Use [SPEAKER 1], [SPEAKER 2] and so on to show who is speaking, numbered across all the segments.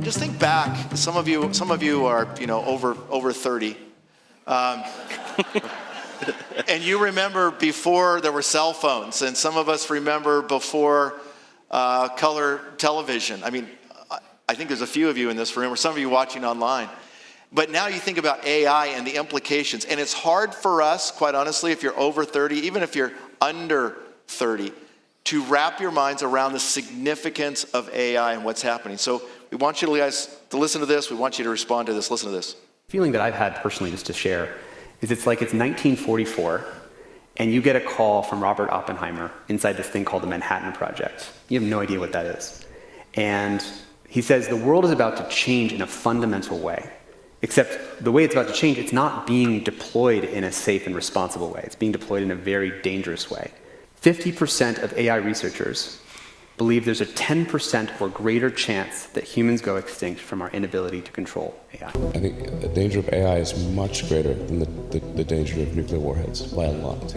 [SPEAKER 1] just think back. Some of you are, over 30. And you remember before there were cell phones, and some of us remember before color television. I mean, I think there's a few of you in this room, or some of you watching online. But now you think about AI and the implications, and it's hard for us, quite honestly, if you're over 30, even if you're under 30, to wrap your minds around the significance of AI and what's happening. So we want you guys to listen to this. We want you to respond to this. Listen to this.
[SPEAKER 2] Feeling that I've had personally, just to share, is it's like it's 1944, and you get a call from Robert Oppenheimer inside this thing called the Manhattan Project. You have no idea what that is. And he says the world is about to change in a fundamental way. Except the way it's about to change, it's not being deployed in a safe and responsible way. It's being deployed in a very dangerous way. 50% of AI researchers believe there's a 10% or greater chance that humans go extinct from our inability to control AI.
[SPEAKER 3] I think the danger of AI is much greater than the danger of nuclear warheads, by a lot.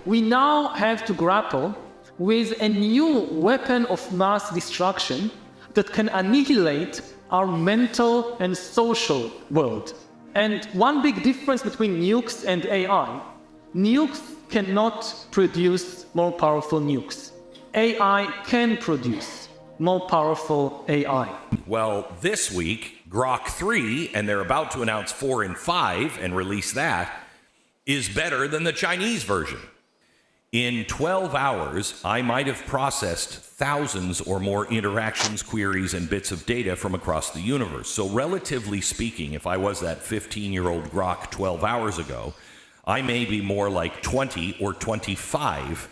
[SPEAKER 4] We now have to grapple with a new weapon of mass destruction that can annihilate our mental and social world. And one big difference between nukes and AI, nukes cannot produce more powerful nukes. AI can produce more powerful AI.
[SPEAKER 5] Well, this week, Grok 3, and they're about to announce 4 and 5 and release that, is better than the Chinese version. In 12 hours, I might have processed thousands or more interactions, queries, and bits of data from across the universe. So relatively speaking, if I was that 15-year-old Grok 12 hours ago, I may be more like 20 or 25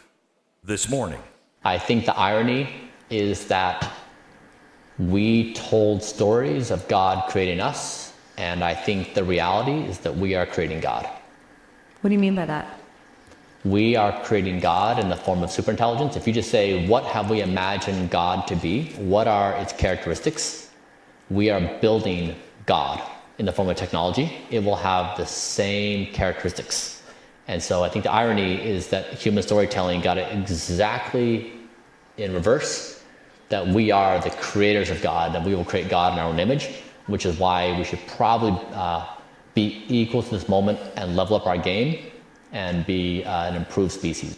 [SPEAKER 5] this morning.
[SPEAKER 6] I think the irony is that we told stories of God creating us, and I think the reality is that we are creating God.
[SPEAKER 7] What do you mean by that?
[SPEAKER 6] We are creating God in the form of superintelligence. If you just say, what have we imagined God to be? What are its characteristics? We are building God in the form of technology. It will have the same characteristics. And so I think the irony is that human storytelling got it exactly in reverse, that we are the creators of God, that we will create God in our own image, which is why we should probably be equal to this moment and level up our game and be an improved species.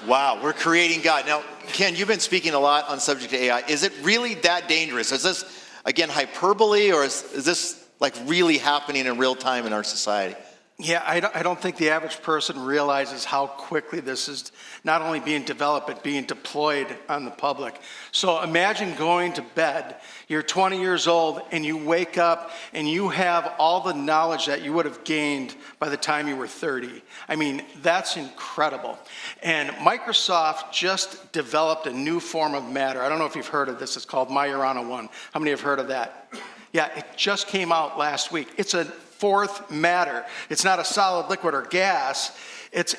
[SPEAKER 1] Wow, we're creating God. Now, Ken, you've been speaking a lot on the subject of AI. Is it really that dangerous? Is this, again, hyperbole, or is this like really happening in real time in our society?
[SPEAKER 8] Yeah, I don't think the average person realizes how quickly this is not only being developed, but being deployed on the public. So imagine going to bed, you're 20 years old, and you wake up and you have all the knowledge that you would have gained by the time you were 30. I mean, that's incredible. And Microsoft just developed a new form of matter. I don't know if you've heard of this. It's called Majorana 1. How many have heard of that? Yeah, it just came out last week. It's a fourth matter. It's not a solid, liquid, or gas. It's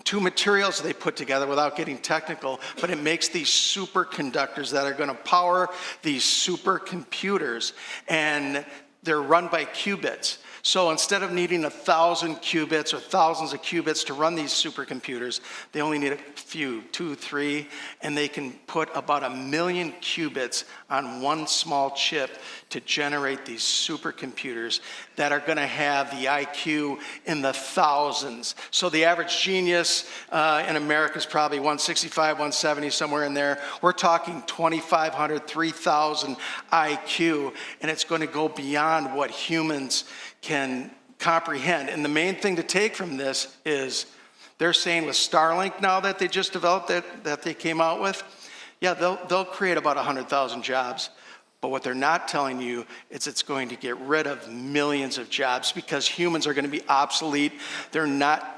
[SPEAKER 8] two materials they put together without getting technical, but it makes these superconductors that are going to power these supercomputers, and they're run by qubits. So instead of needing 1,000 qubits or thousands of qubits to run these supercomputers, they only need a few, 2, 3, and they can put about 1 million qubits on one small chip to generate these supercomputers that are going to have the IQ in the thousands. So the average genius in America is probably 165, 170, somewhere in there. We're talking 2,500, 3,000 IQ, and it's going to go beyond what humans can comprehend. And the main thing to take from this is they're saying with Starlink now that they just developed, that they came out with, yeah, they'll create about 100,000 jobs. But what they're not telling you is it's going to get rid of millions of jobs because humans are going to be obsolete.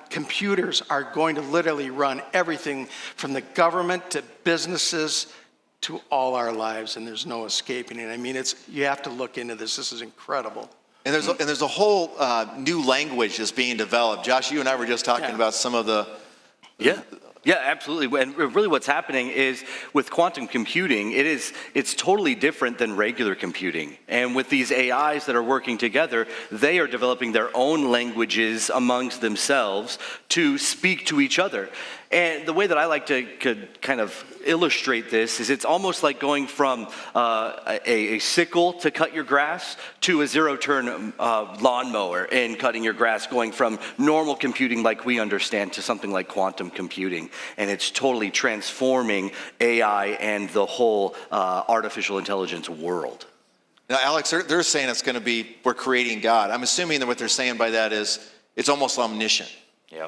[SPEAKER 8] Computers are going to literally run everything from the government to businesses to all our lives, and there's no escaping it. I mean, you have to look into this. This is incredible.
[SPEAKER 1] And there's a whole new language that's being developed. Josh, you and I were just talking about some of the...
[SPEAKER 9] Yeah, absolutely. And really what's happening is with quantum computing, it's totally different than regular computing. And with these AIs that are working together, they are developing their own languages amongst themselves to speak to each other. And the way that I like to could kind of illustrate this is it's almost like going from a sickle to cut your grass to a zero-turn lawnmower and cutting your grass, going from normal computing like we understand to something like quantum computing. And it's totally transforming AI and the whole artificial intelligence world.
[SPEAKER 1] Now, Alex, they're saying it's going to be, we're creating God. I'm assuming that what they're saying by that is it's almost omniscient.
[SPEAKER 10] Yeah.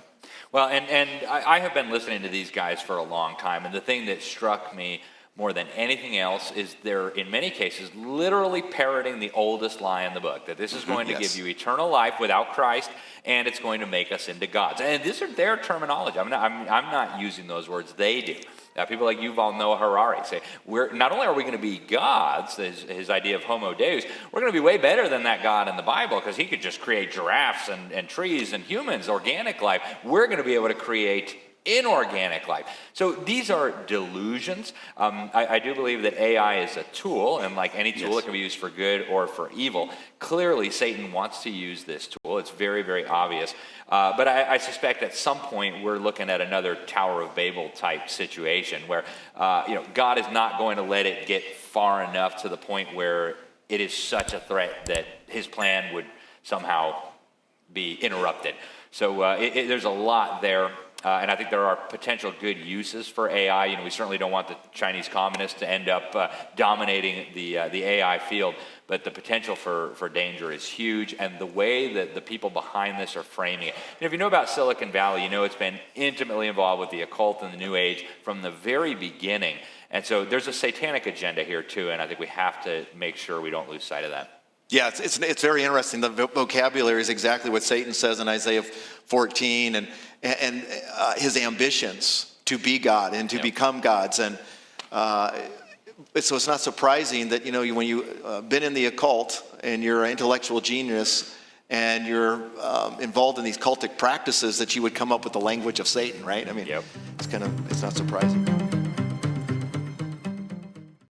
[SPEAKER 10] Well, and I have been listening to these guys for a long time, and the thing that struck me more than anything else is they're, in many cases, literally parroting the oldest lie in the book, that this is going to give you eternal life without Christ, and it's going to make us into gods. And these are their terminology. I'm not using those words. They do. People like Yuval Noah Harari say, not only are we going to be gods, his idea of homo deus, we're going to be way better than that God in the Bible, because he could just create giraffes and trees and humans, organic life. We're going to be able to create inorganic life. So these are delusions. I do believe that AI is a tool, and like any tool, it can be used for good or for evil. Clearly, Satan wants to use this tool. It's very, very obvious. But I suspect at some point we're looking at another Tower of Babel type situation where God is not going to let it get far enough to the point where it is such a threat that his plan would somehow be interrupted. So there's a lot there. And I think there are potential good uses for AI. We certainly don't want the Chinese communists to end up dominating the AI field, but the potential for danger is huge. And the way that the people behind this are framing it. If you know about Silicon Valley, you know it's been intimately involved with the occult and the New Age from the very beginning. And so there's a satanic agenda here too, and I think we have to make sure we don't lose sight of that.
[SPEAKER 1] Yeah, it's very interesting. The vocabulary is exactly what Satan says in Isaiah 14, and his ambitions to be God and to become gods. And so it's not surprising that, when you've been in the occult and you're an intellectual genius and you're involved in these cultic practices, that you would come up with the language of Satan, right? I mean, it's not surprising.